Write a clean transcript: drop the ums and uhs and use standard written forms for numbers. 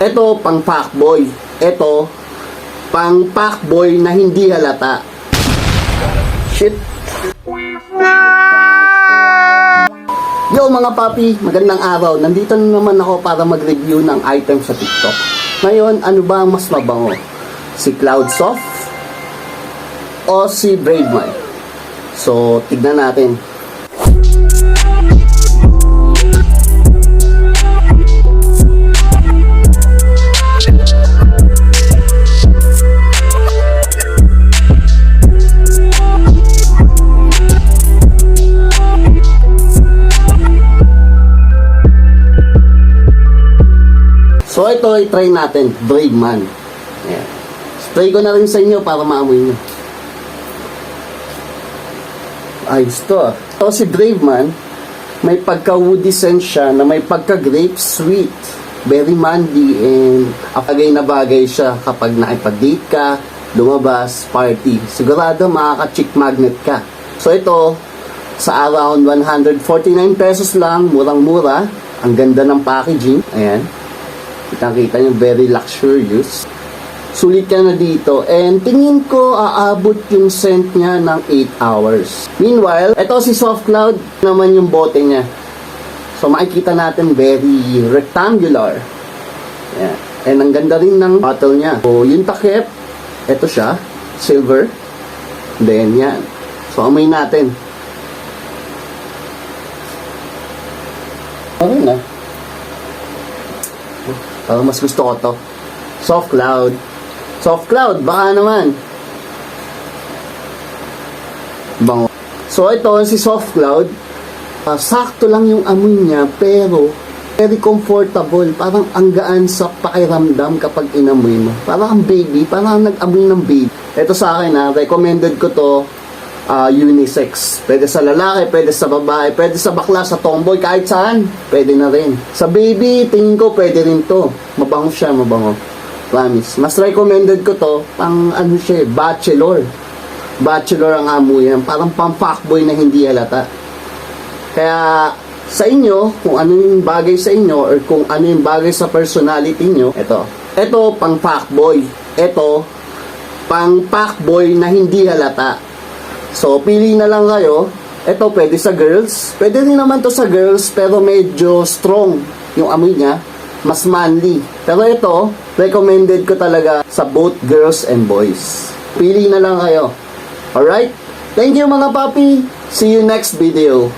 Ito, pang fuckboy. Ito, pang fuckboy na hindi halata. Shit. Yo mga papi, magandang araw. Nandito na naman ako para mag-review ng item sa TikTok. Ngayon, ano ba ang mas mabango? Si Cloudsoft o si Bravemind? So, tignan natin. So ito, i-try natin, Bravemind. Ayan. Spray ko na rin sa inyo para maamoy nyo. Ayos to ah. So si Bravemind, may pagka-woody scent siya na may pagka-grape sweet. Very manly and bagay na bagay siya kapag nakipag-date ka, lumabas, party. Sigurado makaka-chick magnet ka. So ito, sa around 149 pesos lang, murang-mura. Ang ganda ng packaging. Ayan. Kita nyo, very luxurious. Sulit ka na dito. And tingin ko, aabot yung scent niya ng 8 hours. Meanwhile, ito si Soft Cloud naman yung bote niya. So makikita natin, very rectangular. Ayan. And ang ganda rin ng bottle niya. So yung takip, ito siya, silver. Then yan. So amoy natin. Okay na. Mas gusto ko to. Soft Cloud. Soft Cloud, baka naman. Bango. So ito, si Soft Cloud, sakto lang yung amoy niya, pero very comfortable. Parang ang gaan sa pakiramdam kapag inamoy mo. Parang ang baby, parang nag-amoy ng baby. Ito sa akin recommended ko to, unisex. Pwede sa lalaki, pwede sa babae, pwede sa bakla, sa tomboy, kahit saan. Pwede na rin. Sa baby, tingin ko pwede rin to. Mabango siya, mabango. Promise. Mas recommended ko to, pang ano siya, bachelor. Bachelor ang amoy yan. Parang pang fuckboy na hindi halata. Kaya, sa inyo, kung ano yung bagay sa inyo, or kung ano yung bagay sa personality nyo, ito. Ito, pang fuckboy. Ito, pang fuckboy na hindi halata. So, pili na lang kayo. Ito, pwede sa girls. Pwede rin naman to sa girls, pero medyo strong yung amoy niya. Mas manly. Pero ito, recommended ko talaga sa both girls and boys. Pili na lang kayo. Alright? Thank you mga papi. See you next video.